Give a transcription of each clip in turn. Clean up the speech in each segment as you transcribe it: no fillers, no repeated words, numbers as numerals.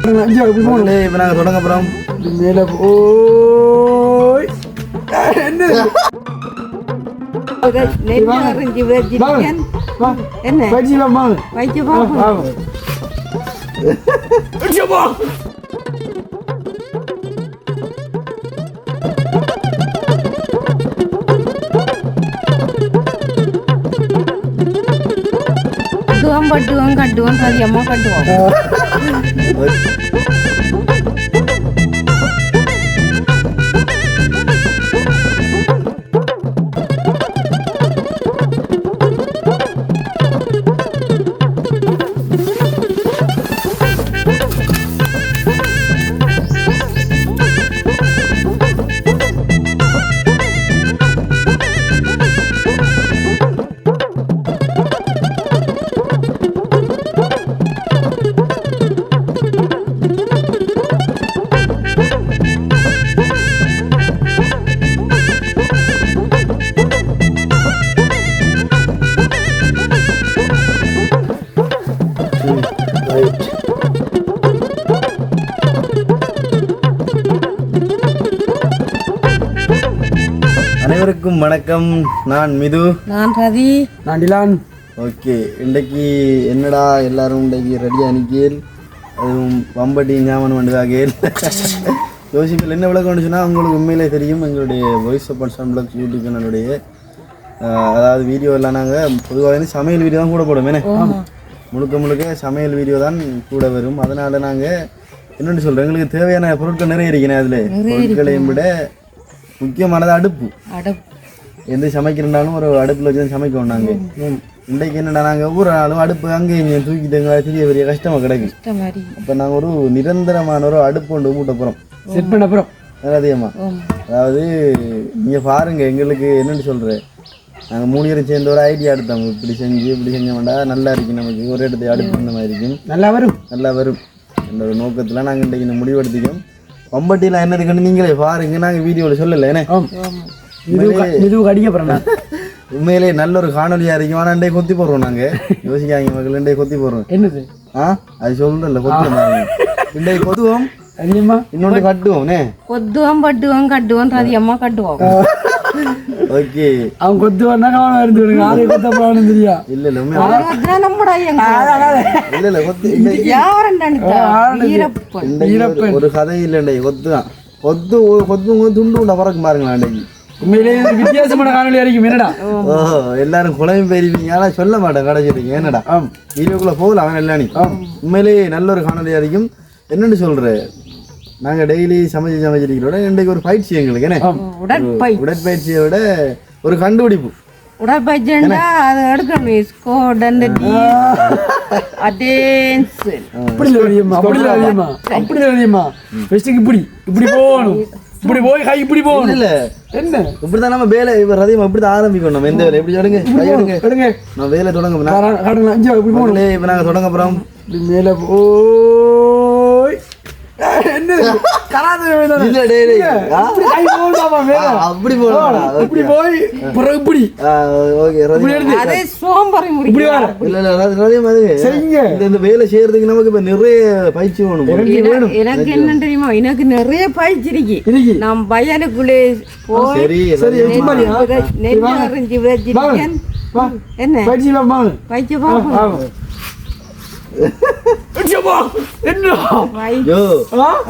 இப்போ நாங்கள் தொடங்க போகிறோம். மேலே போய் என்ன என்ன பட்டுவோம் கட்டுவோம் சரியம்மா கட்டுவோம். அனைவருக்கும் வணக்கம். நான் மிது, நான் ரதி, நான் டிலான். ஓகே, இன்றைக்கு என்னடா எல்லாரும் இன்றைக்கு ரெடியாக நிற்கேல், அதுவும் வம்பட்டி ஞாபகம் பண்ணுவாகேல். யோசிப்பில் என்ன விளக்கம் சொன்னால் உங்களுக்கு உண்மையிலே தெரியும். எங்களுடைய voice of person blocks YouTube சேனலுடைய அதாவது வீடியோ எல்லாம் நாங்கள் பொதுவாக சமையல் வீடியோ தான் கூட போடுவோம். முழுக்க சமையல் வீடியோ தான் கூட வரும். அதனால் நாங்கள் என்னென்னு சொல்கிறோம், எங்களுக்கு தேவையான பொருட்கள் நிறைய இருக்கிறேன். அதில் பொருட்களையும் விட முக்கியமானது அடுப்பு. எந்த சமைக்கிறனாலும் ஒரு அடுப்பில் வச்சு தான் சமைக்கணும். நாங்கள் இன்றைக்கு என்னடா நாங்கள் ஒவ்வொரு நாளும் அடுப்பு அங்கே இங்கே தூக்கிட்டுங்களா பெரிய பெரிய கஷ்டமாக கிடைக்கும். அப்போ நாங்கள் ஒரு நிரந்தரமான ஒரு அடுப்பு கொண்டு மூட்ட போகிறோம், செட் பண்ண போகிறோம். அதிகமாக அதாவது நீங்கள் பாருங்கள், எங்களுக்கு என்னென்னு சொல்கிறேன், நாங்கள் 3 பேரும் சேர்ந்து ஒரு ஐடியா எடுத்தோம். இப்படி செஞ்சோம்டா நல்லா இருக்கும், நமக்கு ஒரு இடத்தை அடுப்பு இந்த மாதிரி இருக்கும், நல்லா வரும் என்ற ஒரு நோக்கத்தில் நாங்கள் இன்றைக்கு இந்த முடிவெடுத்துக்கோம். வம்பட்டியில் என்ன இருக்குன்னு நீங்களே பாருங்க, நாங்கள் வீடியோவில் சொல்லலை. ஏன்னா உண்மையிலே நல்ல ஒரு காணொலியாக இருக்கும். ஆனால் இன்றைய கொத்தி போடுறோம், நாங்கள் யோசிக்காங்க மக்கள், இன்றைய கொத்தி போடுறோம். என்னது அது சொல்லுறோம்ல, கொத்துவோம். இன்றைய கொத்துவோம், இன்னொன்று கட்டுவோம். கொத்துவோம் பட்டுவோம் கட்டுவோம் அதிகமாக கட்டுவோம். ஓகே, அவன் கொத்துவான்னா கவனம் இருந்து ஆளை கொத்த போறான்னு தெரியா? இல்ல ஒரு கதை இல்ல, கொத்துதான் கொத்து துண்டு உண்டா பறக்கு பாருங்களா. அன்னைக்கு உண்மையிலேயே வித்தியாசமான காணொலி அறிக்கும். என்னடா எல்லாரும் குழம்பு பெறுவீங்க, ஆனா சொல்ல மாட்டேன் கடைச்சிருக்கீங்க. என்னடா வீடியோக்குள்ள போகலாம் அவன் எல்லானி. உண்மையிலேயே நல்ல ஒரு காணொலி அறிக்கும். என்னன்னு சொல்ற, நாங்க டெய்லி சமைச்சிருக்கிறோட இன்றைக்கு ஒரு பயிற்சி எங்களுக்கு. என்ன உடற்பயிற்சியை விட ஒரு கண்டுபிடிப்பு. உடற்பயிற்சி அதை எடுக்கணும். இப்படி போகணும், இப்படி போய் கை இப்படி போகணும். இல்ல என்ன இப்படிதான் நம்ம வேலை ரதியமா இப்படிதான் ஆரம்பிக்கணும். நம்ம எந்த வேலை எப்படி சொல்லுங்க, நான் வேலை தொடங்க இப்ப நாங்க தொடங்க போறோம். மேல போய் அப்படி போய் இந்த வேலை செய்யறதுக்கு நமக்கு இப்ப நிறைய பயிற்சி வேணும். எனக்கு என்ன தெரியுமா, எனக்கு நிறைய பயிற்சி இருக்கு. நான் வயலுக்குள்ளே என்ன பயிற்சி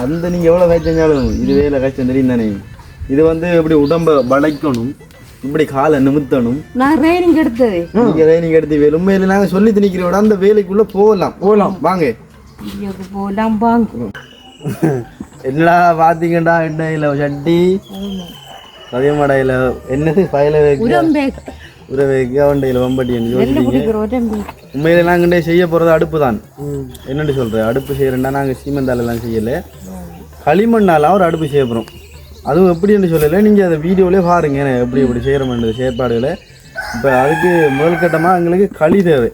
அந்த நீங்க எவ்வளவு வயசாலும் இது வேலை கஷ்டம் தெரியும் தானே. இது வந்து இப்படி உடம்ப வளைக்கணும், இப்படி காலை நிமித்தணும். நான் ட்ரைனிங் எடுத்தது, நீங்க ட்ரைனிங் எடுத்து வேலை உண்மையில நாங்க சொல்லி திணிக்கிறோட அந்த வேலைக்குள்ள போகலாம் வாங்க போகலாம் வாங்க. என்னடா பாத்தீங்கடா, எண்ணெயில சட்டி சதியமடையில என்னது பயல உறவைக்கு அவண்டையில் வம்பட்டி உண்மையில நாங்கள் செய்ய போகிறது அடுப்பு தான். என்னென்னு சொல்கிறேன், அடுப்பு செய்கிறேன்னா நாங்கள் சீமெந்தாலெல்லாம் செய்யலை, களிமண்ணாலாம் ஒரு அடுப்பு செய்ய போகிறோம். அதுவும் எப்படின்னு சொல்லலை, நீங்கள் அதை வீடியோவிலே பாருங்க எப்படி செய்கிறோம்ன்றது செயற்பாடுகளை. இப்போ அதுக்கு முதல் கட்டமாக எங்களுக்கு களி தேவை.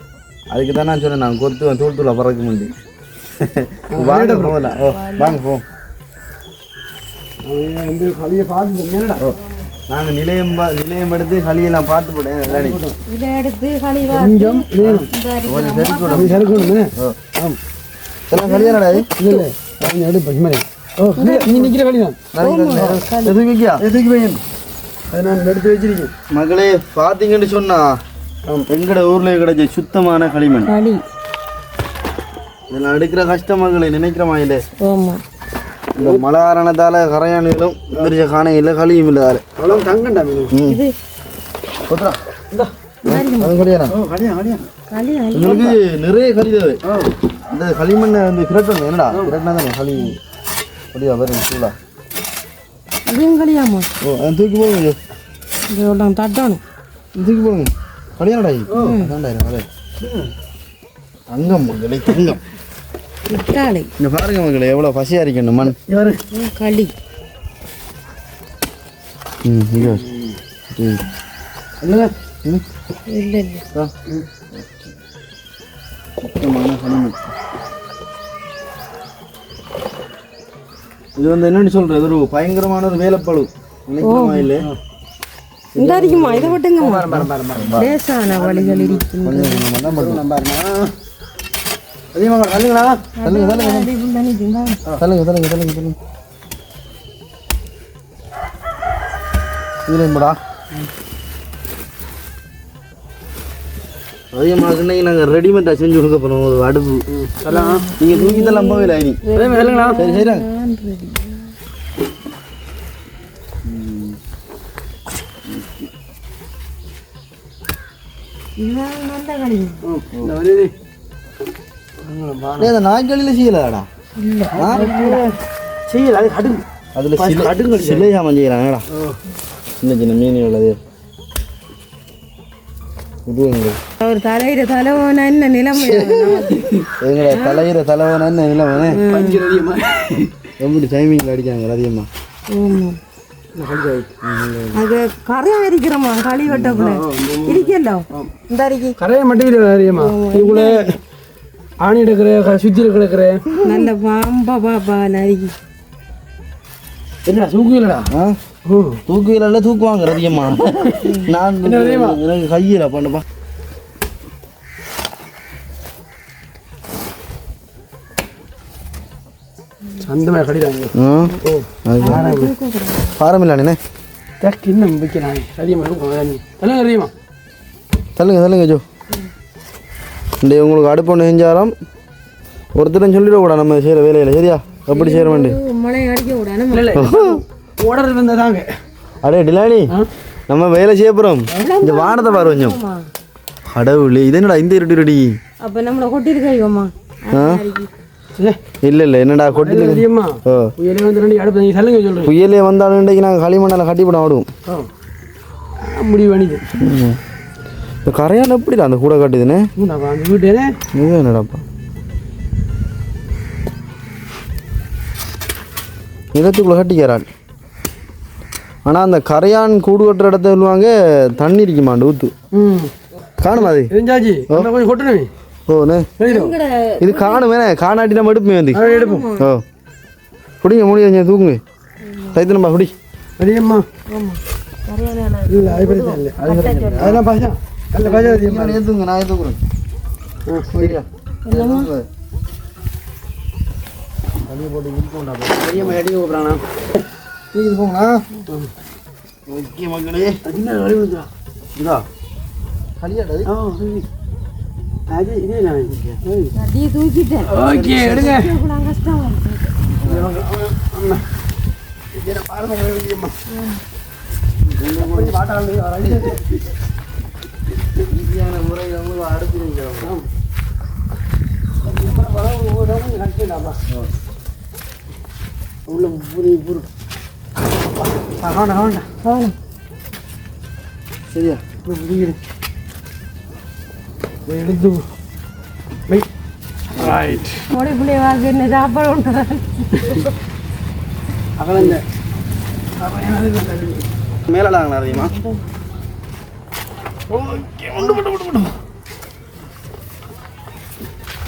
அதுக்கு தான் நான் சொன்னேன், நான் கொத்துவேன் தூள் பறக்க முடியும். வாங்க போகலாம், வாங்க போவோம். களியை பார்த்து நாங்கள் நிலையம் எடுத்து களியெல்லாம் பார்த்து போட்டேன். எடுப்பேன் மாதிரி நீ நிற்கிற களி தான் எதுக்கியா எதுக்கு பையன் அதை நான் எடுத்து வச்சிருக்கேன். மகளே பார்த்தீங்கன்னு சொன்னா எங்கட ஊர்ல கிடைச்ச சுத்தமான களிமண் களி இதெல்லாம் எடுக்கிற கஷ்டம் மகளே நினைக்கிற மாதிரி ஆமா இந்த மழை காரணத்தால கரையானிலும் எந்திரிச்ச காணையில் களியும் இல்லாத அவ்வளோ தங்கண்டா மீன் இது கொத்துறா இந்தா அது கலியாண்ணா கடியா கடியா களி உங்களுக்கு நிறைய களி தேவை இந்த களிமண்ணை வந்து கிரட்டணும் என்னடா கிரட்டினா தானே களி அப்படியா வரும் சூடா இதுவும் களியாமா ஓ அதை தூக்கி போடுங்க இதெல்லாம் தட்டணும் தூக்கி போடுங்க கலியானடா அதான்டா அதே தங்கம் மகளே தங்கம் இட்டாளி இந்த பாருங்க மகளே எவ்வளோ பசியாக இருக்கணும் மண் யாரு களி இங்கே இல்லைங்க இல்ல இல்ல சுத்தமான களிமண் இது வந்து என்னன்னு சொல்றது ஒரு பயங்கரமான ஒரு வேலைப்பழு நினைக்கிறமா இல்லை இந்த அடிக்குமா இதை விட்டுங்கம்மா லேசான வழிகள் இருக்கின்றது அதிகமாக கல்லுங்களா தள்ளுங்க இதுலடா அதிகமாக இன்னைக்கு நாங்கள் ரெடிமேடாக செஞ்சு கொடுக்க போகிறோம் ஒரு அடுப்பு நீங்கள் தூக்கி தான் நம்பவே இல்லை ஐடி சரி சரிங்க அந்த நாய்களில் செய்யலாடா செய்யல அது கடுங்க அதில் சிலையாம செய்யலாங்கடா சின்ன சின்ன மீன் உள்ளது இது ஒரு தலையில தலைவனா என்ன நிலைமை எங்கடா தலையிற தலைவனா என்ன நிலைமை எப்படி டைமிங்கில் அடிக்காங்க அதிகமாக அது கரையா இருக்கிறோமா களி வெட்டக்குள்ள இருக்கല്ലോ இந்த அடிக்கு கரையை மட்டும் அதிகமா இதுக்குள்ள ஆணி எடுக்கிற சுத்தி கிடக்குற நல்ல பாம்பா பாப்பா நரிக்கு என்ன தூக்குலடா தூக்குவில தூக்குவாங்க அதிகமா நான் எனக்கு கையில பண்ணப்பா சந்தமாக கடிதாங்க பாரமில்லானே இன்னும் வைக்கிறாங்க அதிகமாக தள்ளுங்க அதிகமா தள்ளுங்க ஜோ இந்த உங்களுக்கு அடுப்பு ஒன்று செஞ்சாலும் ஒருத்தரும் சொல்லிடக்கூடாது நம்ம செய்கிற வேலையில் சரியா எப்படி செய்கிற வேண்டி மழை அடிக்க விடாது ஓடர் வந்ததாங்க அடே டிலானி நம்ம வேலை செய்ய போகிறோம் இந்த வானத்தை பாரு கொஞ்சம் கடவுளே இது என்னடா இந்த இருட்டு ரெடி அப்போ நம்மளை கொட்டிருக்கோமா இல்லை என்னடா கொட்டி அதிகமா புயலே வந்து அடுப்பு நீங்கள் சொல்லுங்க சொல்கிறேன் புயலே வந்தாலும் இன்றைக்கு நாங்கள் களிமண்ணால் கட்டிப்படம் ஆடுவோம் முடிவு பண்ணிது இந்த கரையால் எப்படிடா அந்த கூட காட்டுதுன்னு அந்த வீட்டே இது என்னடாப்பா நிலத்துக்குள்ளே கட்டிக்கிறான் ஆனால் அந்த கரையான் கூடு கட்டுற இடத்த சொல்லுவாங்க தண்ணி இருக்குமாண்டு ஊற்று காணுமா அது தெரிஞ்சாச்சு கொஞ்சம் கொட்டணுமே ஓண்ணே இது காணுமே காணாட்டி நம்ம எடுப்போமே வந்து எடுப்போம் ஓ குடிங்க முடிய தூக்குங்க தைத்தனம்பா குடி அதிகம்மா இல்லை அது பிரச்சனை இல்லை அதெல்லாம் பாசா அல்ல பாசா அதிகமாக ஏற்றுங்க நான் ஏற்றுக்குறேன் சரியா தண்ணி போட்டு இருக்கோண்டா அதிகமாக அடி கூப்பிட்றாங்கண்ணா இது போங்கண்ணா ஓகே மக்களே சின்ன வழி விழுந்துடா இதா களியாடா அது இதே அடியே தூக்கிட்டேன் ஓகே எடுங்க கஷ்டம் ஈஸியான முறையில் உங்களுக்கு அடுத்து வைக்கிறோம் உள்ள புரி புரு சரியா எடுத்து ரைட் மொழி பிள்ளை வாங்க என்ன சாப்பாடு உண்டு அகலங்க மேலாடாங்களா அதிகமா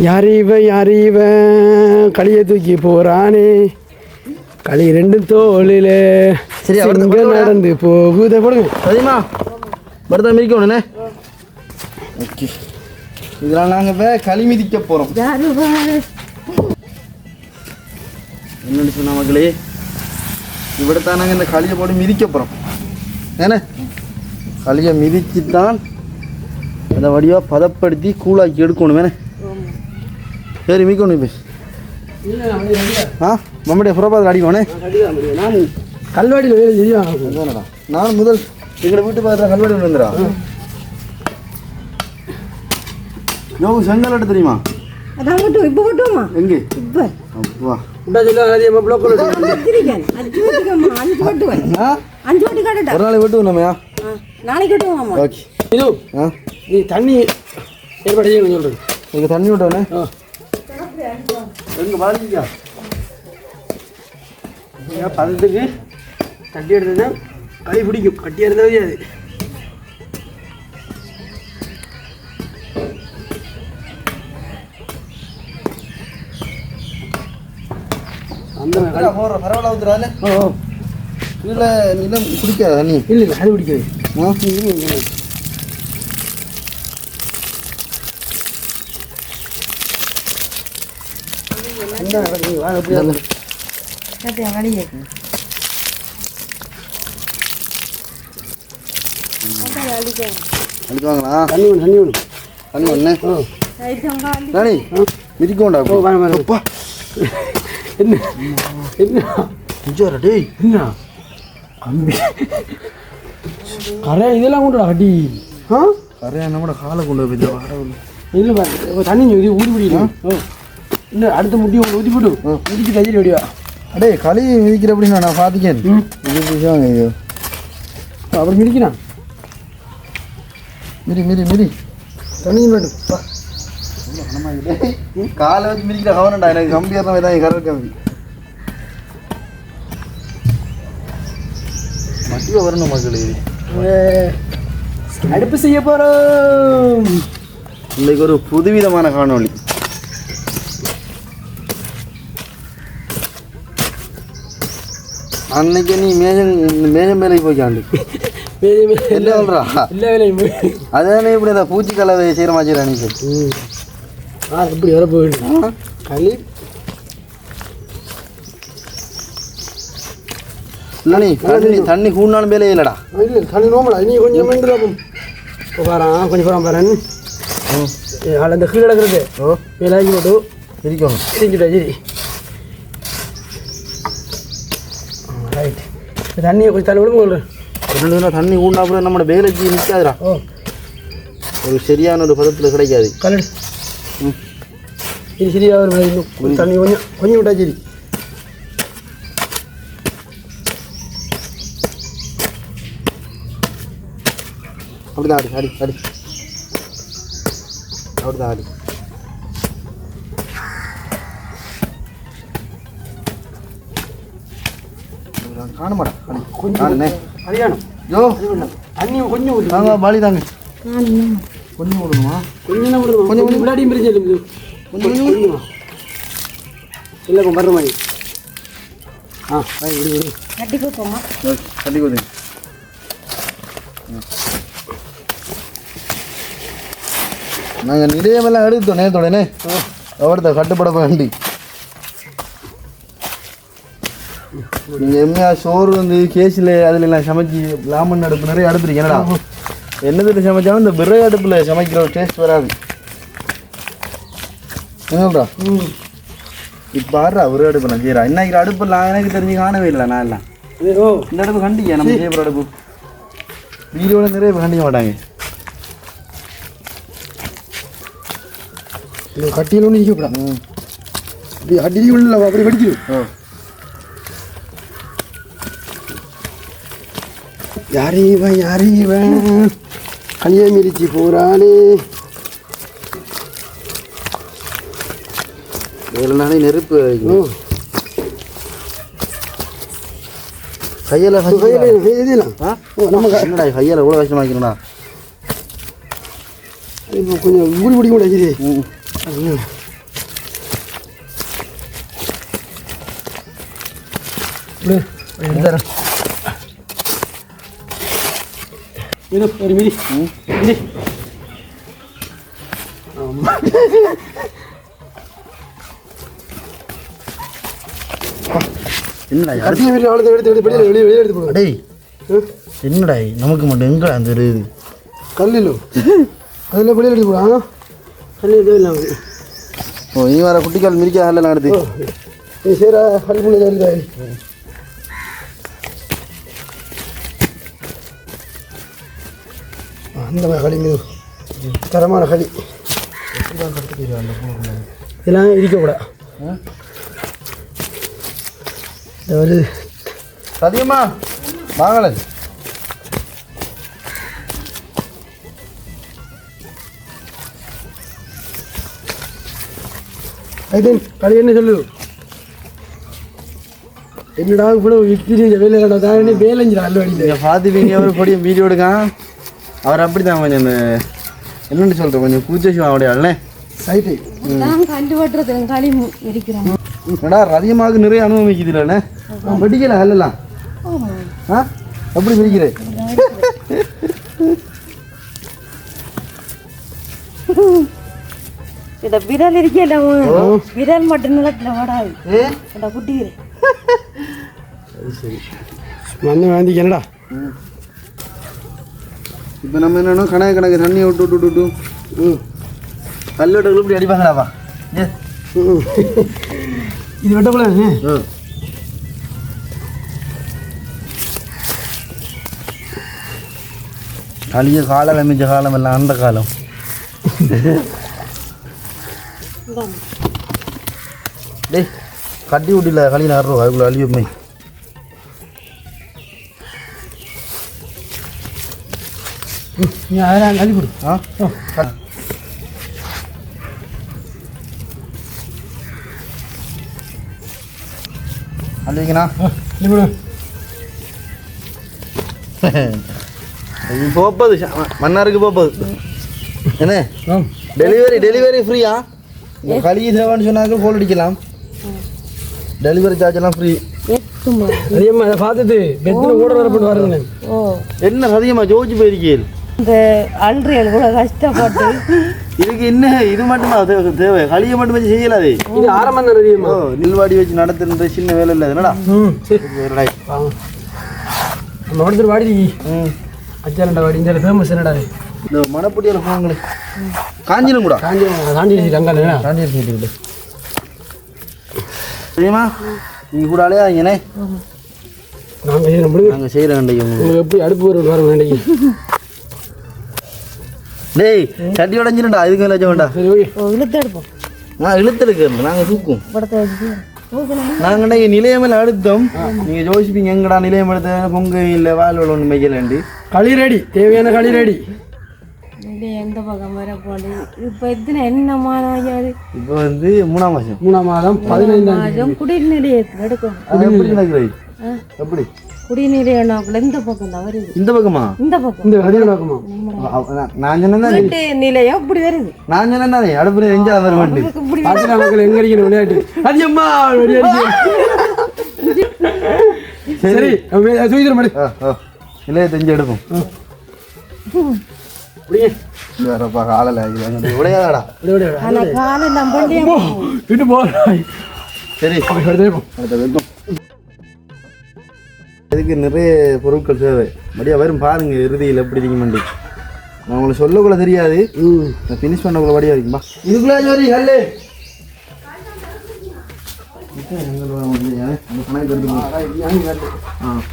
யாரீவ களியை தூக்கி போறானே களி ரெண்டும் தோளில சரி நடந்து போகுத போடுங்க அதிகமா பரதா மிதிக்கணுண்ணே ஓகே இதெல்லாம் நாங்கள் இப்போ களி மிதிக்க போகிறோம் என்னென்னு சொன்ன மக்களே இവിടെத்தான் நாங்கள் இந்த களியை போட்டு மிதிக்க போகிறோம் ஏன்னா களியை மிதிச்சுத்தான் அதை வடிவாக பதப்படுத்தி கூழாக்கி எடுக்கணும் வேணே சரி மிக்கணும் இப்போ ஆ மம்முடைய புறப்பாதில் அடிக்கோனே நான் கல்வாடியில் வேலை செய்வாங்க நான் முதல் எங்களை வீட்டு பார்த்து கல்வாடி வந்துடா யோ செங்கல் எடுத்து தெரியுமா அதான் மட்டும் இப்போ மட்டுமா எங்கே இப்போ அப்பா ஒரு நாள் விட்டு நம்மயா நாளைக்கு விட்டுவோம் ஓகே இது நீ தண்ணி ஏற்பாடு செய்ய சொல்கிறேன் இதுக்கு தண்ணி விட்டோன்னே எங்கே பாதிக்கா பதத்துக்கு தட்டி எடுத்ததுன்னா கை பிடிக்கும் கட்டியாக இருந்தாவே அது அந்த போடுற பரவாயில்ல ஊத்துறாரு ஓ கீழே நிலம் குடிக்காத தண்ணி இல்லை இல்லை அது பிடிக்காது அடிக்குவாங்களா தண்ணி ஒன்று தண்ணி ஒன்று தண்ணி ஒன்று ராணி மிதிக்கோண்டா அப்பா என்ன என்ன நிஜாரா டேய் என்ன கம்பி கரை இதெல்லாம் கொண்டுடா கட்டி ஆ கரையா நம்ம காலை கொண்டு போய் இல்லை பாரு தண்ணி ஊதி ஊதி பிடிக்கலாம் ஓ இன்னும் அடுத்த முட்டி ஒன்று ஊற்றி போட்டு முடிச்சு கஜிரி வடிவா அடே களி மிதிக்கிற அப்படின்னா நான் பார்த்துக்கேன் இது புதுசாங்க இது அப்புறம் மிதிக்கிறான் மிதி மிதி மிதி தண்ணி வேண்டும் காலை வச்சு மிதிக்கிற கவனண்டா எனக்கு கம்பி ஏறின மாதிரி தான் கரை கம்பி மட்டியாக வரணும் மக்கள் இது அடுப்பு செய்ய போகிறோம் இன்னைக்கு ஒரு புதுவிதமான காணொளி அன்னைக்கு நீ மேஜம் மேலே போய்க்காண்டு என்ன சொல்றா எல்லா வேலையும் அதானே இப்படி அந்த பூச்சி கலவை செய்கிற மாதிரி அன்னைக்கு இப்படி வர போயிடு களி இல்லை நீ தண்ணி கூடினாலும் மேலே இல்லைடா இல்லை தண்ணி நோம்படா நீ கொஞ்சம் மெண்டுலாக்கும் இப்போ பாரான் கொஞ்சம் போகிறான் பாரன் அதில் அந்த கீழே கிடக்கிறது ஓ வேலாக்கி போட்டு இருக்கணும் செஞ்சுட்டா சரி ரைட் தண்ணியை கொஞ்சம் தண்ணி விடுங்க சொல்கிறேன் ரெண்டு தினம் தண்ணி ஊடினா கூட நம்மளோட வேலைக்கு நிற்காதுடா ஓ ஒரு சரியான ஒரு பதத்தில் கிடைக்காது கலடு இது சரியாக வரும் இன்னும் தண்ணி கொஞ்சம் கொஞ்சம் விட்டா சரி அப்படிதான் அடி அடி அடி அப்படிதான் அடி காண மாட்டா கொஞ்சம் கல்யாணம் யோ தண்ணி கொஞ்சம் ஊற்று தாங்க பாலி தாங்க கொஞ்சம் விடணுமா கொஞ்சம் தான் விடுவோம் கொஞ்சம் கொஞ்சம் விளையாடியும் பிரிச்சு கொஞ்சம் கொஞ்சம் இல்லை இப்போ வர்ற மாதிரி ஆ விடு விடு கட்டி கொடுப்போமா கட்டி கொடுங்க நாங்கள் நிறையமெல்லாம் எடுத்தோம் நேரத்தோடனே அவர்த்த கட்டுப்பட வேண்டி நீங்கள் எம்மையா சோறு வந்து கேஸில் அதில் எல்லாம் சமைச்சி லாமன் அடுப்பு நிறைய அடுப்புறீங்க என்னடா என்னதில் சமைச்சாலும் இந்த விறகு அடுப்பில் சமைக்கிற ஒரு டேஸ்ட் வராது என்னடா இப்போ ஆடுறா விறகு அடுப்பு நான் செய்கிறா இன்னைக்கு அடுப்பு நான் எனக்கு தெரிஞ்சு காணவே இல்லை நான் எல்லாம் இந்த அடுப்பு கண்டிக்க நம்ம செய்யப்படுற அடுப்பு வீடியோவில் நிறைய பேர் கண்டிக்க மாட்டாங்க இல்லை கட்டியில் ஒன்று நிற்கப்படா அப்படி அடி உள்ள அப்படி வெடிச்சிடும் யாரையும் களியை மிதிச்சு போகிறானே வேறு நாளே நெருப்பு கையில் நம்ம என்னடா கையில் எவ்வளோ கஷ்டமாக்கிறா இப்போ கொஞ்சம் மூடி பிடிக்க முடியாது எடுத்துறேன் ஒரு மிதி மிதி ஆமாம் என்னடா கடைசி வீட்டில் அவ்வளோ எடுத்து வெளியே எடுத்து போடுங்க. டேய் என்னடா நமக்கு மட்டும் எங்க அந்த ஒரு இது கல்லிலோ அதில் வெளியே எடுத்து போடுவாங்க. கல் எதுவும் இல்லை. ஓ நீ வர குட்டிக்கால் மிரிக்க அதில் நடத்து நீ சேர கல் புள்ளி இருக்கா அந்த மாதிரி களி மீது தரமான களி இதெல்லாம் இருக்கக்கூடாது. ஒரு சதியம்மா வாங்கலை ஐதன் களி என்ன சொல்லு என்னடா இவ்வளோ விற்கிறீ வேலை தான் என்ன வேலைஞ்சிடா அல்ல அடிக்க நீங்கள் பார்த்துப்பீங்க ஒரு கொடிய வீடியோ எடுக்கான் அவர் அப்படி தான் கொஞ்சம் இந்த என்னென்னு சொல்கிறேன் கொஞ்சம் கூச்சம் அவடையாள்னே சைட்டு நான் கண்டு வட்டுறது களி இருக்கிறோம். என்னடா அதிகமாக நிறைய அனுபவிக்குது இல்லைண்ணே நான் வெடிக்கல அல்லலாம் ஆ எப்படி வெடிக்கிறேன் இதை விரல் இருக்கல விரல் மட்டும் நிலத்தில் ஓடாது இந்த குட்டிக்கிறேன். சரி வந்து வாந்திக்கு என்னடா இப்போ நம்ம என்னன்னா கணக்கு தண்ணியை விட்டு கல்லோட்டங்கள் இப்படி அடிப்பாங்கடாப்பா ஏ இது வெட்டப்பல களிய காலம் அமைஞ்ச காலம் எல்லாம் அந்த காலம் டேய் கட்டி விட்டில களி நடுறோம் அதுக்குள்ள அழியுமே நீ அதெல்லாம் கழி கொடு. ஆ அழிக்கண்ணா கழி கொடு. இது போப்பது மன்னாருக்கு போப்பது என்ன ஆம் டெலிவரி ஃப்ரீயா இந்த களி தேவைன்னு சொன்னாக்க ஃபோன் அடிக்கலாம் டெலிவரி சார்ஜ் எல்லாம் ஃப்ரீ அதிகமாக அதை பார்த்துட்டு பெத்தில் ஓட வரப்பட்டு வரேங்க. ஓ என்ன சதியமா ஜோதிச்சு போயிருக்கீள் இந்த அல்றியல் கூட கஷ்டப்பட்டு இதுக்கு என்ன இது மட்டுமா தேவை களியை மட்டும் வச்சு செய்யலாது இது ஆரம்பம் தான் அதிகமாக. ஓ நில்வாடி வச்சு நடத்துன்ற சின்ன வேலை இல்லை என்னடா சரி நம்ம ஒருத்தர் வாடி அச்சாலண்டா வாடி இந்த ஃபேமஸ் என்னடா இந்த மணப்பட்டியில் போங்களே காஞ்சிலும் கூட காஞ்சி காஞ்சி அங்கே காஞ்சி சீட்டு சரிம்மா நீங்கள் கூட அலையா இங்கனே நாங்கள் செய்ய முடியும். நாங்கள் செய்கிற வேண்டிய உங்களுக்கு எப்படி அடுப்பு வர வேண்டிய டேய் சட்டி உடஞ்சிருண்டா இதுக்கு மேலே வேண்டாம் சரி ஓகே இழுத்து எடுப்போம். இழுத்துருக்கு நாங்கள் தூக்கும் படத்தை வச்சு நாங்கள் இன்றைக்கி நிலையமில் அடுத்தோம் நீங்கள் யோசிப்பீங்க எங்கடா நிலையம் எடுத்த பொங்க இல்லை வாழ் ஒன்று மைக்கலாண்டி களி ரெடி தேவையான களி ரெடி. எந்த பக்கம் வர போது இப்போ எத்தனை என்ன மாதம் ஐயாது இப்போ வந்து 3ஆம் மாதம் 3ஆம் மாதம் 15ஆம் மாதம் குடிநீர் எடுக்கணும். அது எப்படி நடக்குது எப்படி குடிநீர் எண்ணாக்குள்ள இந்த பக்கம் தான் வருது. இந்த பக்கமா இந்த பக்கம் இந்த கடிதம் நடக்குமா நான் சொன்னேன் வீட்டு நிலையம் இப்படி வருது. நான் சொன்னேன் அடுப்பு எஞ்சா வர மாட்டேன் இப்படி பாத்திர மக்கள் எங்க அடிக்கணும் விளையாட்டு அது அம்மா சரி தூக்கிற மாடு இல்லையே தெரிஞ்சு எடுப்போம் வேறப்பா காலையில் உடையாடா ஆனால் காலையில் நம்ம விட்டு போ சரி அடுத்த வெப்பம் இதுக்கு நிறைய பொருட்கள் தேவை மடியா வரும் பாருங்க இறுதியில் எப்படி இருக்க மாட்டி நான் உங்களுக்கு சொல்லக்குள்ள தெரியாது ஃபினிஷ் பண்ணக்குள்ள வடியா இருக்குமா இதுக்குள்ள ஜோரி ஹல்லே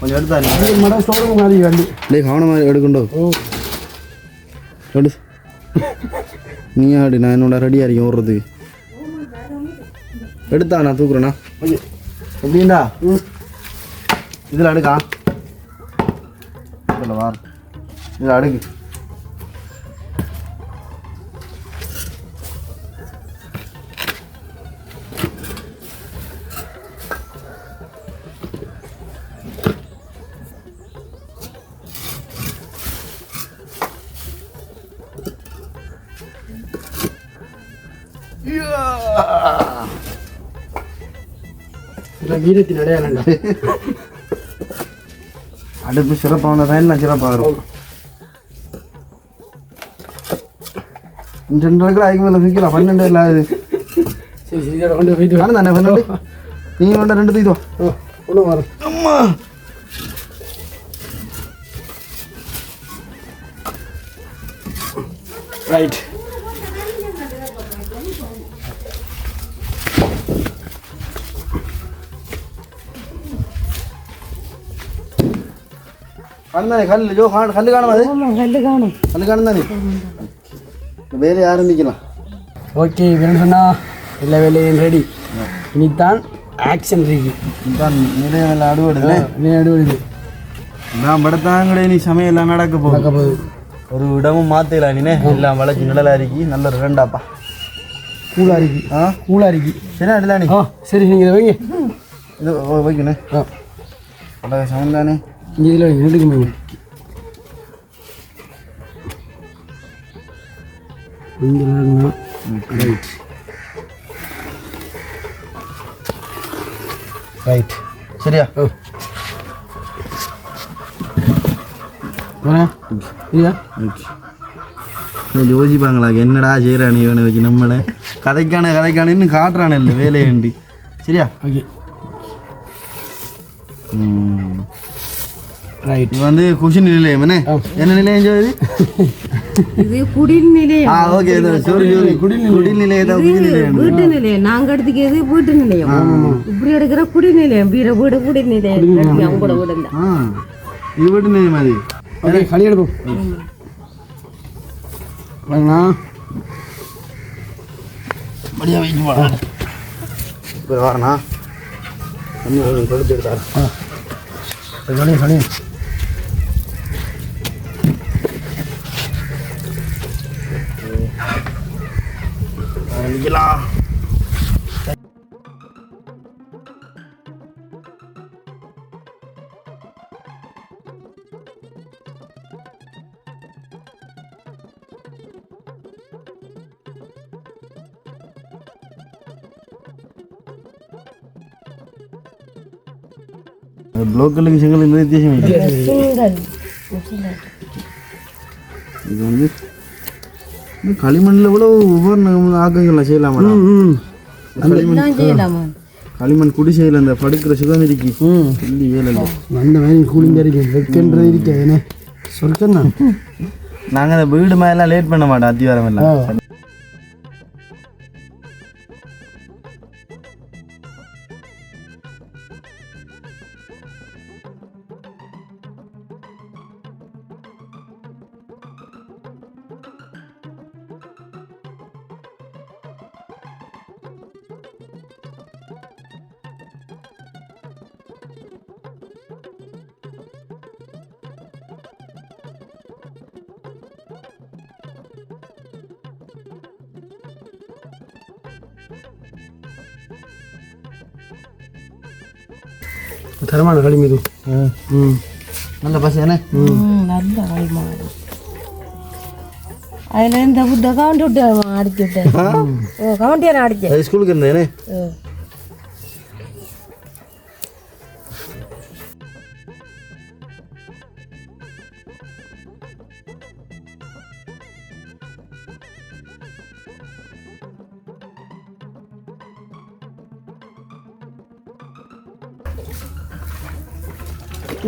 கொஞ்சம் எடுத்தா கவனமாக எடுக்கண்டோ எடு நீ ஆடு நான் என்னோட ரெடியாக இருக்கேன் ஓடுறதுக்கு எடுத்தா நான் தூக்குறேண்ணா எப்படின்னா இதில் அடுக்கா இதில் வார இதில் அடுக்கு வீரத்தின் அடையாளண்டா அடுப்பு சிறப்பான தான் சிறப்பாக இருக்கும் 2 நாளைக்கு அதுக்கு மேலே விற்கலாம் 12 இல்லாது சரி சரி கொண்டு போயிட்டு தானே 12 நீங்கள் கொண்ட 2 தூக்கிட்டு ஒன்று வரும். அம்மா ரைட். காணுதானே கல் ஜோ கல் காணும் அது ஆமாம் கல்லு காணும். கல் காணும் தானே வேலையை ஆரம்பிக்கலாம். ஓகே வேணும் சொன்னால் எல்லா வேலையும் ரெடி. இனித்தான் ஆக்ஷன் இருக்கு. இதுதான் நிறைய வேலை அடுபடுது. நடுவது நான் படத்தாங்கடே நீ சமையல்லாம் நடக்க போகுது. ஒரு இடமும் மாற்றலாம் நீனே எல்லாம் வளைச்சி நிழலாக இருக்கி நல்ல ஒரு ரெண்டாப்பா கூலாக இருக்கு. கூலாக இருக்கு. சரி அடிலாம் நீ சரி நீங்கள் இதை வைங்க. இது வைக்கணே அழகாக சமையல் தானே இங்கே இதில் வைங்க. ரெண்டுக்குமே இங்கே ரைட் ரைட். சரியா வரேன் இல்லையா? யோசிப்பாங்களா என்னடா செய்கிறானு இவனை வச்சு நம்மளை கதைக்கானு காட்டுறானே இல்லை வேலையண்டி. சரியா ஓகே ரைட். இது வந்து குஷின் நிலையம் என்ன நிலையம் இது? இது குடில் நிலையம். ஓகே குடில் நிலையம் வீட்டு நிலையம். நாங்கள் எடுத்துக்கிறது வீட்டு நிலையம். இப்படி எடுக்கிற குடி நிலையம். வீட வீடு குடி நிலையம். அவங்களோட வீடு இல்லை. இது வீட்டு நிலையம் அது. ஓகே களி எடுப்போம். வாங்கண்ணா படியாக வைக்க போகலாம். இப்போ வரண்ணா தண்ணி கொஞ்சம் கொடுத்து எடுத்தாரு. களி களி ஆரம்பிக்கலாம். ப்ளோக்கலுக்கு செங்கல் இந்த வித்தியாசம் இல்லை. இது வந்து களிமண்ணில் கூட ஒவ்வொரு ஆக்கங்கள்லாம் செய்யலாம் மேடம். களிமண் குடி செய்யல அந்த படுக்கிற சுகம் இருக்கு. சொல்லி வேலை அந்த மாதிரி கூலிங்க இருக்கு. வெக்கன்றது இருக்கு. என்ன சொர்க்கம் தான். நாங்கள் அந்த வீடு மாதிரிலாம் லேட் பண்ண மாட்டோம். அத்திவாரம் எல்லாம் தரமான களி மீது. நல்ல பசி தானே. நல்ல களிமா. அதில் இந்த புத்த கவுண்ட் விட்டு அடிச்சு விட்டேன். கவுண்டியை நான் அடித்தேன். ஸ்கூலுக்கு இருந்தேனே.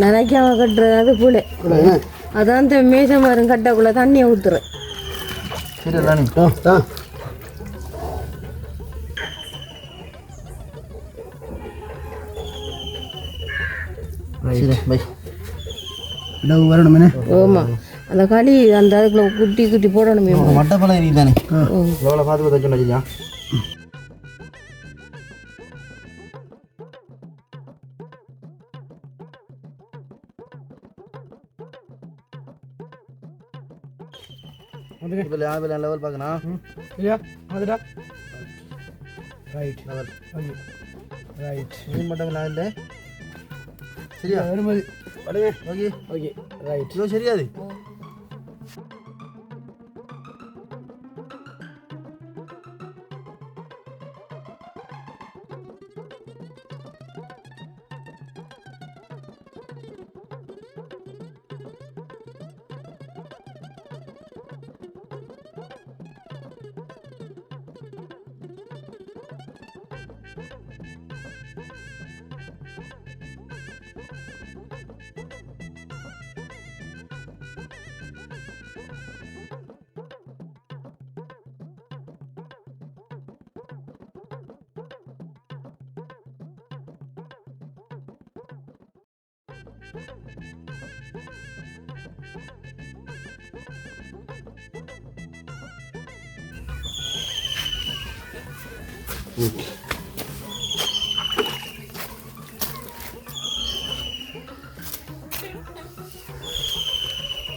நினைக்காம கட்டுறது அது புல. அதான் இந்த மேச மரம் கட்டக்குள்ள தண்ணியை ஊற்றுறேன். சரி தானே. வரணுமே. ஆமாம் அந்த களி அந்த அதுக்குள்ள குட்டி குட்டி போடணுமே. மட்டப்பழம் இருக்கு தானே. எவ்வளோ பார்த்து தைக்கணும் வச்சுக்கா. லெவல் பார்க்கணும். சரியா அதுடா. Right level okay right. இது மட்டும் இல்லை. சரியா வரும்போது ஓகே ஓகே ரைட். இதோ சரியா அது.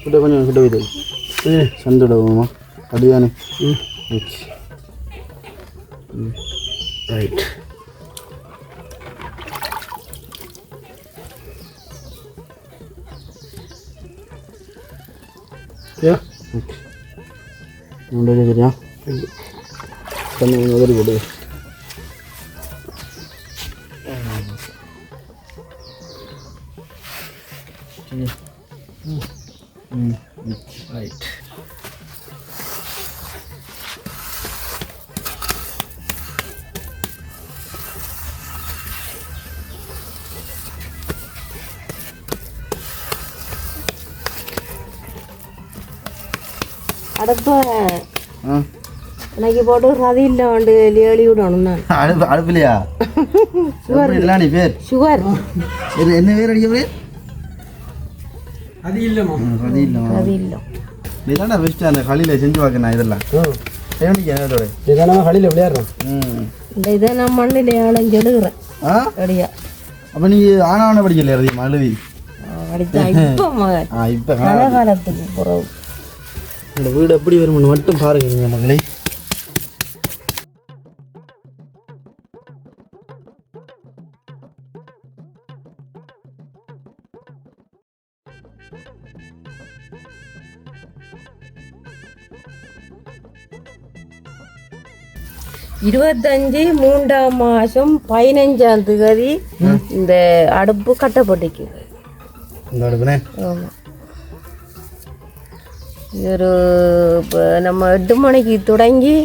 கிட்ட கொஞ்சம் கிட்ட வைத்து சந்துடுவோமா அப்படியானே ஓகே ரைட் ஓகே உண்டே சரியா தண்ணி உதறி கொடு ரைட் அடுப்ப எனக்கு போட்டு ரதி இல்லை வந்து எழுதி விடணும் நான் அடுப்புலையா இதெல்லாம் நீ பேர் சுகர் என்ன பேர் அடிக்க பேர் அது இல்லைம்மா அது இல்லை ரதி இல்லை நீதான்டா பெஸ்ட்டு அந்த களியில் செஞ்சு பார்க்கணும் இதெல்லாம் என்னோட இதான் நம்ம களியில் விளையாடுறோம் இந்த இதை நான் மண்ணில் ஆளுங்க எழுதுறேன் ரெடியா அப்போ நீ ஆனாவன படிக்கலையா அதிகமாக எழுதி படித்தா இப்போ மகன் இப்போ காலகாலத்துக்கு பிறகு இந்த வீடு எப்படி வரும்னு மட்டும் பாருங்க மகளே இருபத்தஞ்சு 3ஆம் மாதம் 15ஆம் தேதி இந்த அடுப்பு கட்டப்பட்டுக்குது. இந்த அடுப்புனே ஆமாம். ஒரு இப்போ நம்ம 8 மணிக்கு தொடங்கி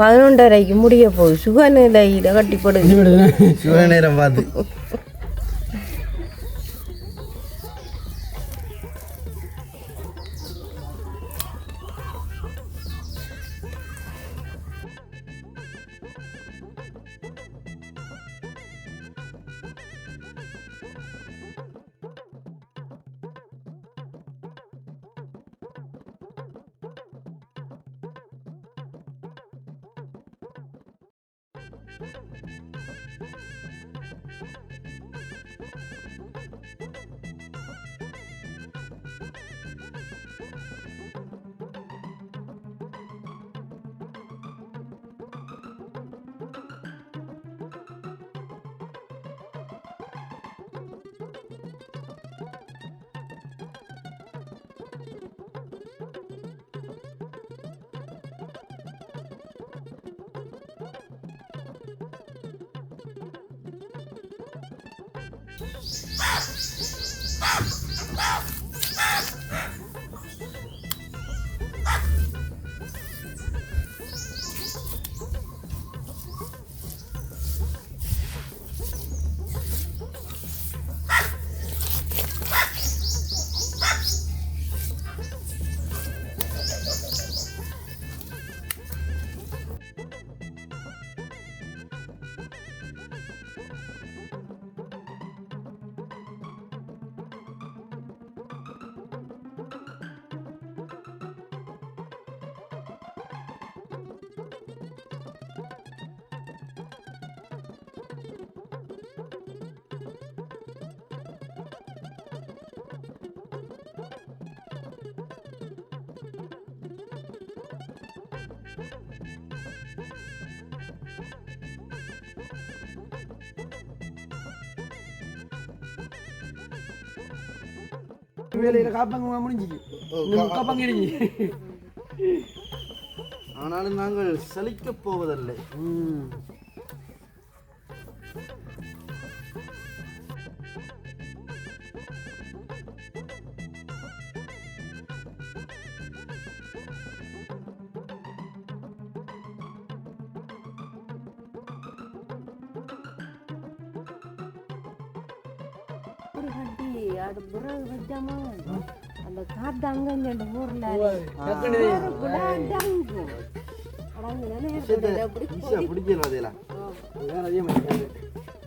11:30க்கு முடிய போகுது. சுகநிலையில் கட்டிப்படுது. சுக நேரம் பார்த்து வேலையில் காப்பாங்க முடிஞ்சிக்கு காப்பாங்க ஆனாலும் நாங்கள் சலிக்கப் போவதில்லை. ஒரு கட்டி அது பிறகு வச்சாமா அந்த காத்து அங்க இந்த ஊர்ல ஈஸியாக பிடிக்கணும் அதெல்லாம் அதே மாதிரி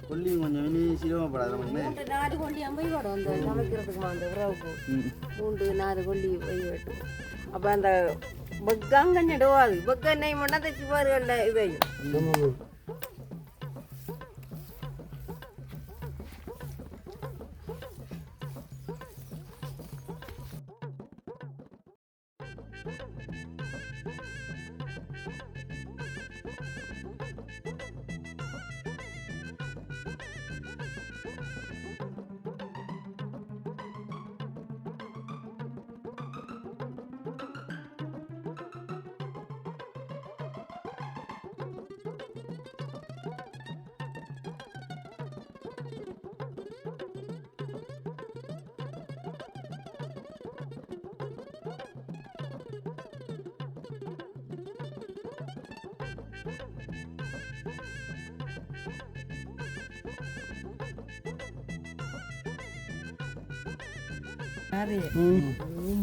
கொல்லியும் கொஞ்சம் இனி சிரமப்படாது நமக்கு 4 கொல்லி போய் விடும் அந்த சமைக்கிறதுக்கு அந்த உறவுக்கு 3-4 கொல்லி போய் விட்டு அப்போ அந்த பக்காங்கன்னிடுவாது பக்க எண்ணெய் மட்டும் தைச்சி பாருங்கள்ல இதையும்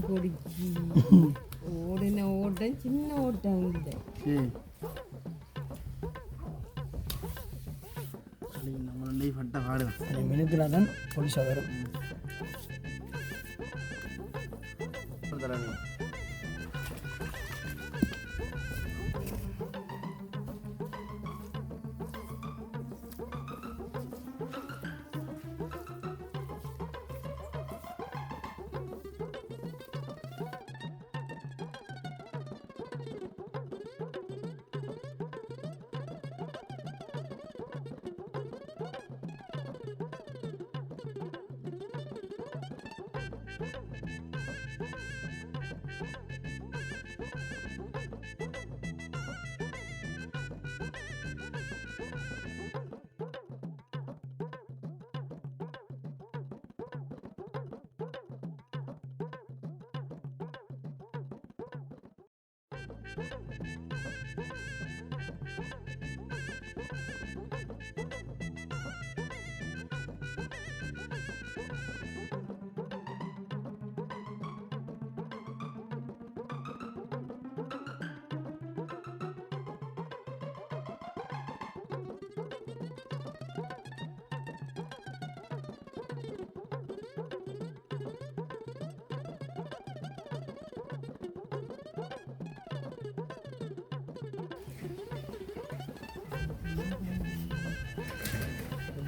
பொடிச்சு ஓடின ஓட்டம் சின்ன ஓட்டம் இல்லை நம்மளை பட்ட பாடு மினுக்குனா தான் பொலிசா வரும் தரானே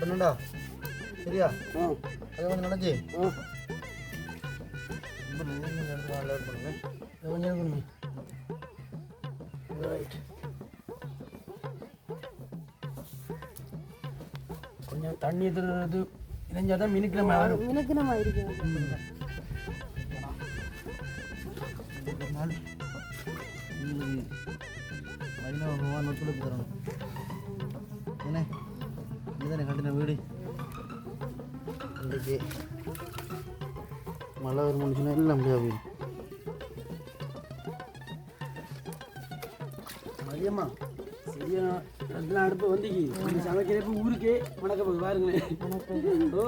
பண்ணுடா சரியா அதை கொஞ்சம் நினைச்சி கொஞ்சம் தண்ணி எதுறது இணைஞ்சாதான் மினுக்கிழமை வரும் மினுக்கிழமை இருக்கும் ஒத்துழைப்பு தரணும் என்ன இதுதானே கட்டின வீடு இன்றைக்கு மழை ஒரு மனுஷனா இல்லை முடியாது வீடு மதியம்மா சரியா அதெல்லாம் அடுப்பு வந்துக்கி அந்த சமைக்கிறப்ப ஊருக்கே மணக்க போகுது பாருங்களேன் ஓ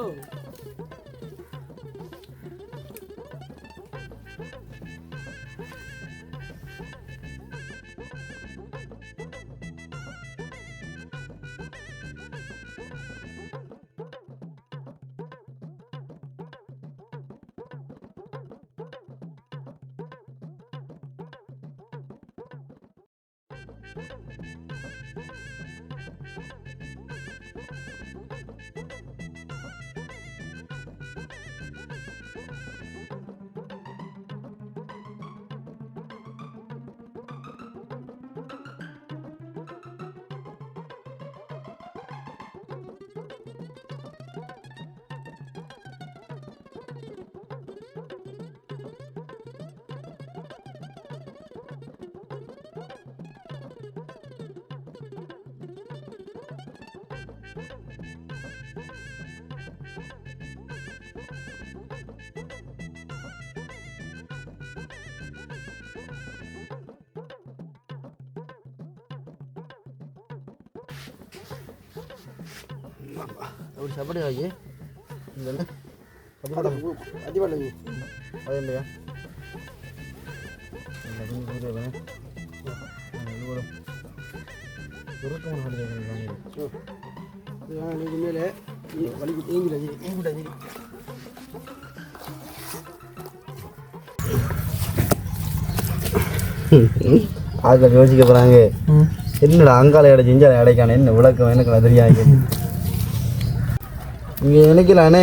ஒரு சப்படி ஆகி இந்த அதிபலை அது இல்லையா இதுக்கு மேலே வலிக்கு தேங்கிடாது தேங்கிடாது. ஆக்கள் யோசிக்க போகிறாங்க, என்னடா அங்கால இடைச்சி இஞ்சால இடைக்கான என்ன விளக்கம் எனக்கு தெரியாது. இங்கே நினைக்கலானே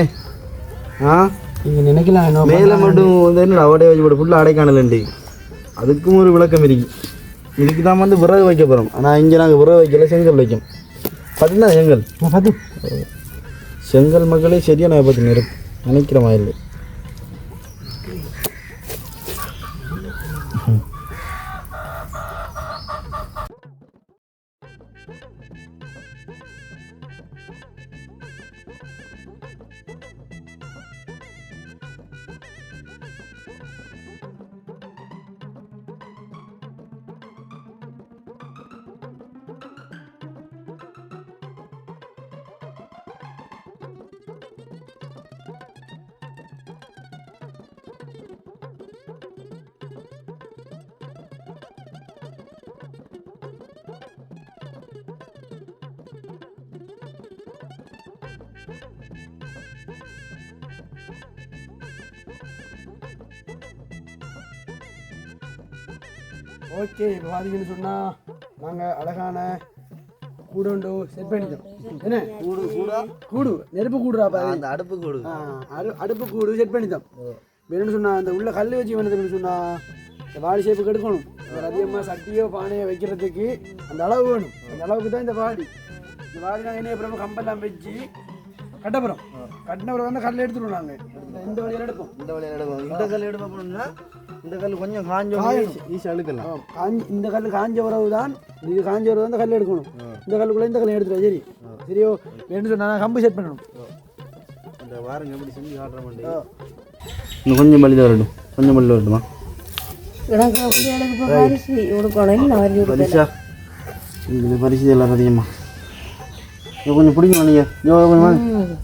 நீங்கள் நினைக்கலாம் மேலே மட்டும் வந்து என்னடா அவடைய வச்சு போட்டு ஃபுல்லாக அடைக்கானலண்டி, அதுக்கும் ஒரு விளக்கம் இருக்கு. இதுக்கு தான் வந்து விறகு வைக்க போகிறோம். ஆனால் இங்கே நாங்கள் விறகு வைக்கல, செங்கல் வைக்கும். பார்த்தீங்கன்னா செங்கல் செங்கல் மக்களே சரியாக நான் பார்த்து நினைக்கிற மாதிரி இல்லை. ஓகே, இப்போ பார்த்தீங்கன்னு சொன்னால் நாங்கள் அழகான கூடு ஒன்று செட் பண்ணிட்டோம். என்ன கூடு நெருப்பு கூடுறாப்பா, அந்த அடுப்பு கூடு, அடுப்பு கூடு செட் பண்ணிட்டோம். வேணும்னு சொன்னால் அந்த உள்ள கல் வச்சு வேணுதுன்னு சொன்னால் இந்த வாடி ஷேப்புக்கு எடுக்கணும். அதிகமாக சட்டியோ பானையோ வைக்கிறதுக்கு அந்த அளவு வேணும். அந்த அளவுக்கு தான் இந்த வாடி நாங்கள் என்ன அப்புறமா கம்பெல்லாம் வச்சு கட்டப்புறம் கட்டின பிறகு வந்து கல் எடுத்துடுவோம். நாங்கள் இந்த வழியில் எடுப்போம். இந்த கல் எடுப்போம்னா இந்த கல் கொஞ்சம் காஞ்ச ஈஸியாக எடுக்கலாம். இந்த கல் காஞ்ச உறவு தான், இது காஞ்ச உறவு தான் கல் எடுக்கணும். இந்த கல்லுக்குள்ளே இந்த கல் எடுத்துருவோம். சரி சரியோ வேணும்னு சொன்னால் கம்பு செட் பண்ணணும். இந்த வாரம் எப்படி செஞ்சு காட்டுற மாட்டேன். இன்னும் கொஞ்சம் பள்ளி தான் வரட்டும், கொஞ்சம் பள்ளி வரட்டுமா? பரிசா இது பரிசு எல்லாம் அதிகமா கொஞ்சம் பிடிக்கும் நீங்கள் கொஞ்சம்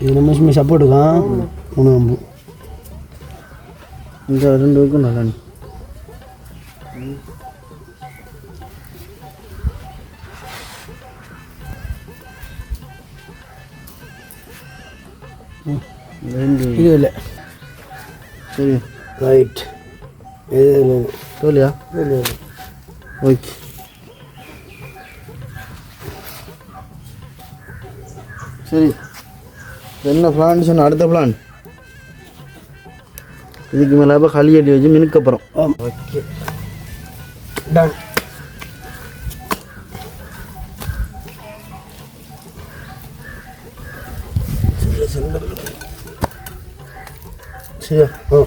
இது நம்ம சப்போர்ட்டுக்கான் உணவு இந்த 2 வைக்கும் நல்லா நீ இது இல்லை. சரி ரைட், இது சொல்லியா? இல்லை ஓகே சரி. என்ன பிளான் சொன்ன? அடுத்த பிளான் இதுக்கு மேலே களி அடி வச்சு மினுக்கப்புறம். Okay done. சரியா? ஓ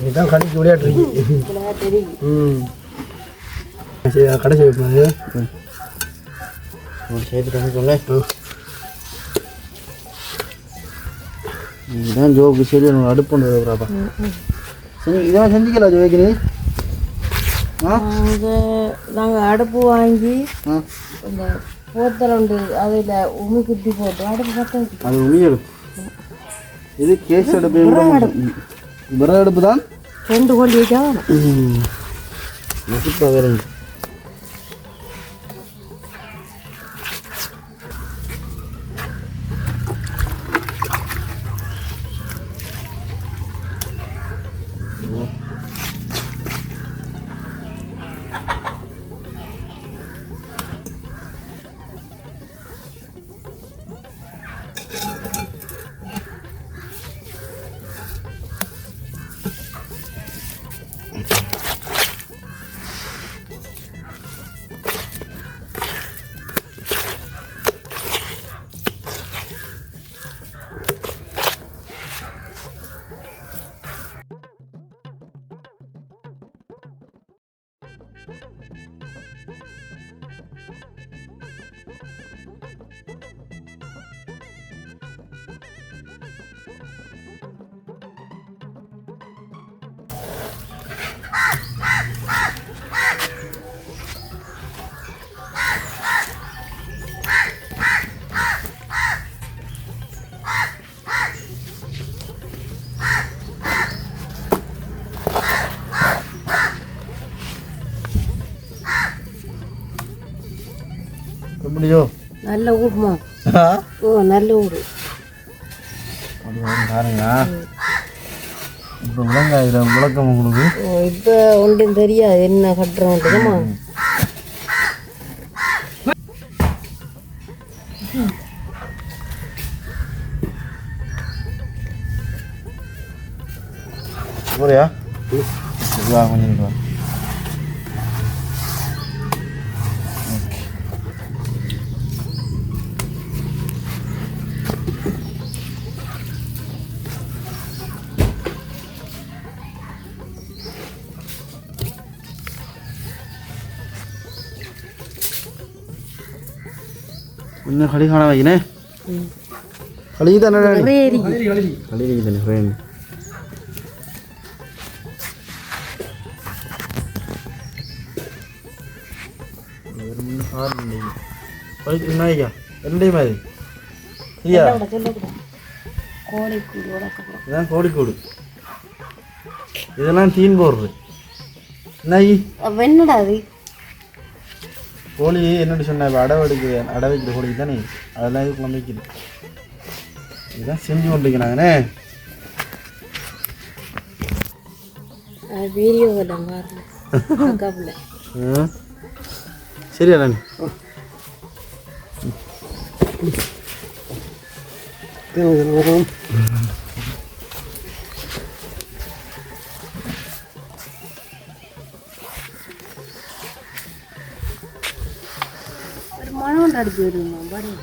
இதுதான் கடைக்கு விளையாட்டுருக்கு. சரி கடைசி வைப்பாரு சேர்த்துட்டாங்க சொல்ல. இதுதான் ஜோக்கு. சரி உனக்கு அடுப்பு பண்ணுறாப்பா. சரி இதெல்லாம் செஞ்சுக்கலாம் ஜோக்கு. நீ நாங்கள் அடுப்பு வாங்கி இந்த போத்தல் உண்டு அதில் உமி குத்தி போட்டு அடுப்பு பற்ற அது உமி அடுப்பு. இது கேஸ் அடுப்பு. விறகு அடுப்பு தான் 2 கொண்டு வைக்க வேறு. எப்படியோ நல்ல ஊருமா. ஓ நல்ல ஊர். அப்படி வரும் பாருங்க. இப்போ விளங்காயிரம் விளக்கம் உங்களுக்கு. ஓ இப்போ ஒன்றும் தெரியாது என்ன கட்டுறோன்றதுமா. போறியா வா கொஞ்சம் வா. இன்னும் களி காண வைக்கினே களி தானே களி தானே ஃப்ரெண்ட் களிக்கு நாய்க்கா ரெண்டையும் மாதிரி ஐயா இதான் கோழிக்கூடு இதெல்லாம் தீன் போடுறது நாய் என்னடா அது கோழி என்னென்னு சொன்ன அடை வைக்கிற கோழி தானே அதெல்லாம் இதுக்குள்ள வைக்குது இதுதான் செஞ்சு கொண்டிருக்கிறாங்கண்ணே வீடியோ பாருங்க. சரியா நான் மனம் அடிச்சு வருமா பாருங்க.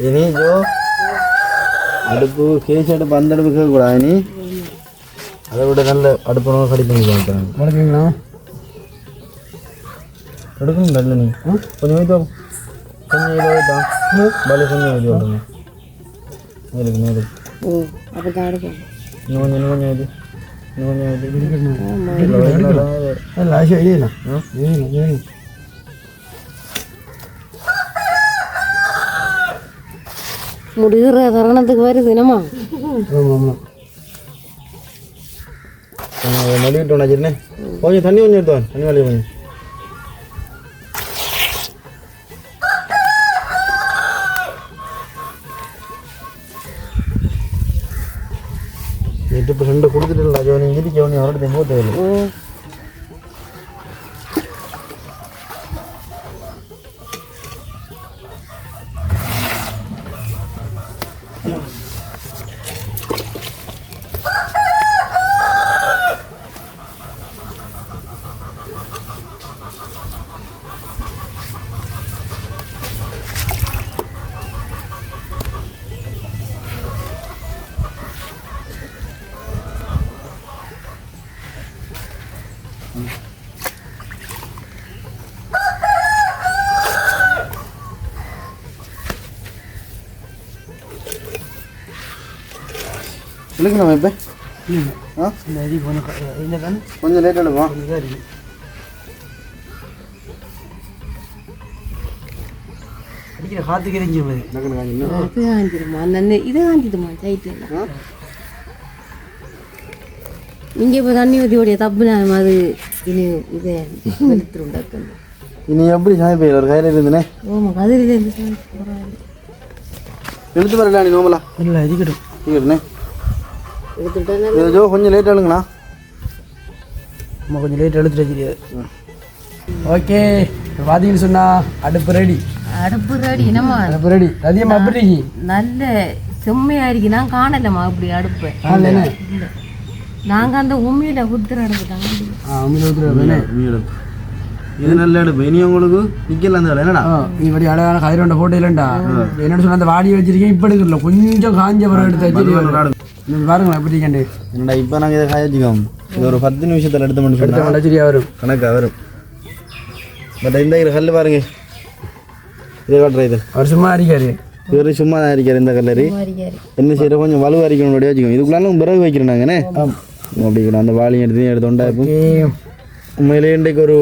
இனி ஜோ அடுப்பு கேஸ் அடுப்பு அந்த அடுப்பு கேட்கக்கூடாது இனி அதை விட நல்ல அடுப்பு கடி பண்ணி பார்க்குறாங்க வளர்க்குறீங்களா எடுக்கணும் நல்ல நீ கொஞ்சம் வைத்தா கொஞ்சம் இதை வைத்தா பலே கொஞ்சம் இது விடுங்க மேலுக்கு மேலுக்கு ஓ அப்போ தான் எடுக்கும். இன்னும் கொஞ்சம் இது இன்னும் கொஞ்சம் இது முடிகிற தருணத்துக்கு வருது என்னம்மா. மடிவிட்டு வச்சுருந்தே கொஞ்சம் தண்ணி கொஞ்சம் எடுத்து தண்ணி வலி கொஞ்சம் இப்போ ரெண்டு கொடுத்துட்டு ஜோனி இங்கிட்டு ஜோனி அவரோட போக தேவையில்லை. இல்லைங்க நம்ம இப்போ கொஞ்சம் லேட் எடுப்போம். அடிக்கிற காற்றுக்கு எரிஞ்சு இது காஞ்சிடுமா அந்த இது காஞ்சிடுமா சைட்டு நீங்கள் இப்போ தண்ணி ஊற்றியோடைய தப்பு நான் அது இனி இதை வெளுத்துரும் டக்குன்னு. இனி எப்படி சாயப்பையில் ஒரு கையில் இருந்துனே ஆமாம் கதிரிலேருந்து பரவாயில்ல எழுத்து வரல நீ நோமலா இல்லை இருக்கட்டும் இருக்கட்டுண்ணே எடுத்துட்டேன். ஏதோ கொஞ்சம் லேட் ஆளுங்கண்ணா நம்ம கொஞ்சம் லேட் எடுத்துட்டு தெரியாது. ஓகே இப்போ பார்த்தீங்கன்னு சொன்னால் அடுப்பு ரெடி. அடுப்பு ரெடி என்னம்மா அடுப்பு ரெடி அதிகமாக அப்படி நல்ல செம்மையாக இருக்கு. நான் காணலம்மா அப்படி அடுப்பை. இல்லை இல்லை நாங்கள் அந்த உண்மையில் குத்துற அடுப்பு தாங்க. உண்மையில் ஊற்றுறேன். இது நல்ல அடுப்பு இனி உங்களுக்கு நிற்கல அந்த வேலை என்னடா நீ இப்படி அழகான கதிரோண்ட போட்டோ இல்லைண்டா என்னன்னு சொன்ன அந்த வாடி வச்சிருக்கேன் இப்போ எடுக்கல கொஞ்சம் காஞ்ச பிறகு எடுத்து வச்சு பாருங்களேன் எப்படி கண்டு என்னடா இப்போ நாங்கள் இதை காய வச்சுக்கோம் இது ஒரு 10 நிமிஷத்தில் எடுத்த மட்டும் எடுத்த மண்டச்சரியா வரும் கணக்காக வரும் பட் இந்த கல் பாருங்க இதை காட்டுற இது அவர் சும்மா அரிக்காரு இவர் சும்மா தான் இருக்கார் இந்த கல்லரி என்ன செய்யற கொஞ்சம் வலு அரிக்கணும் வச்சுக்கோங்க இதுக்குள்ளாலும் பிறகு வைக்கிறோம் நாங்கண்ணே அப்படிங்கிறோம் அந்த வாளியும் எடுத்து உண்டா இப்போ உண்மையிலேயே இன்றைக்கு ஒரு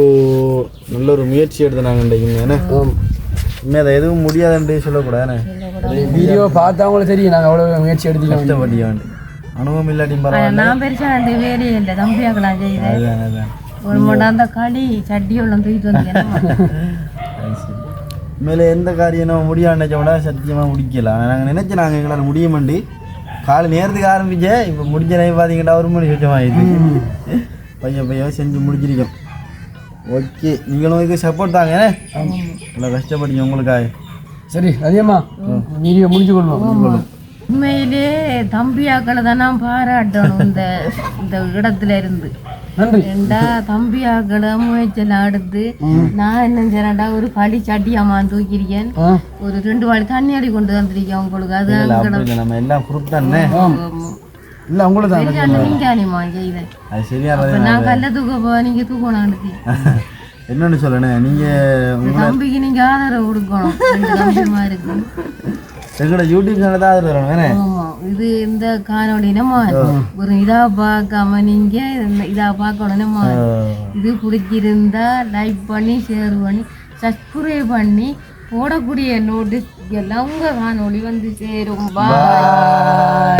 நல்ல ஒரு முயற்சி எடுத்து நாங்கள் இன்றைக்கு ஏன்னா உண்மையை அதை எதுவும் முடியாதுன்றே சொல்லக்கூடாதுண்ணே வீடியோ பார்த்தவங்களும் தெரியும் நாங்கள் அவ்வளோ முயற்சி எடுத்துக்கலாம் கஷ்டப்பட்டியாண்டு அனுபவம் இல்லாட்டியும் பரவாயில்ல நான் பெருசா அந்த வேலையே இல்லை தம்பியாக்கலாம் செய்யுது அதுதான் அதுதான் ஒரு மணி அந்த களி சட்டியோളം தூக்கிட்டு வந்தேன். மேலே எந்த காரியம் நம்ம முடியாண்ட விட சத்தியமாக முடிக்கலாம் நாங்கள் நினைச்சோம் நாங்கள் எங்களால் முடியுமாண்டி காலை நேரத்துக்கு ஆரம்பிச்சேன் இப்போ முடிஞ்ச நேரம் பார்த்தீங்கன்னா 1 மணி சுத்தமாகிடுது பையன் செஞ்சு முடிச்சிருக்கோம். ஓகே நீங்களும் இதுக்கு சப்போர்ட் தாங்க நல்லா கஷ்டப்பட்டீங்க உங்களுக்காக. சரி அதிகமா வீடியோ முடிஞ்சு கொள்வோம். உண்மையிலே தம்பியாக்களை தான் நான் பாராட்டணும் இந்த இந்த இடத்துல இருந்து. நன்றி. ரெண்டா தம்பியாக்களை முயற்சியெல்லாம் எடுத்து நான் என்ன செய்யறேன்டா ஒரு களி சட்டியாமா தூக்கிருக்கேன், ஒரு 2 வாளி தண்ணி அடி கொண்டு வந்திருக்கேன் உங்களுக்கு. அது நம்ம எல்லாம் குரூப் தானே இல்லை உங்களுக்கு தான் நீங்கானிமா செய்தேன். அது சரியா நான் கல்ல தூக்க நீங்க தூக்கணும். என்னன்னு சொல்லணும் நீங்கள் தம்பிக்கு நீங்க ஆதரவு கொடுக்கணும். 2 தம்பிமா இருக்கு. எங்களோட யூடியூப் சேனல் தான் அது வேணும். ஆமா இது இந்த காணொலி நம்ம ஒரு இதா பார்க்காம நீங்க இதா பார்க்கணும். நம்ம இது பிடிச்சிருந்தா லைக் பண்ணி ஷேர் பண்ணி சப்ஸ்கிரைப் பண்ணி போடக்கூடிய நோட்டீஸ் எல்லாம் உங்க காணொலி வந்து சேரும். பாய்.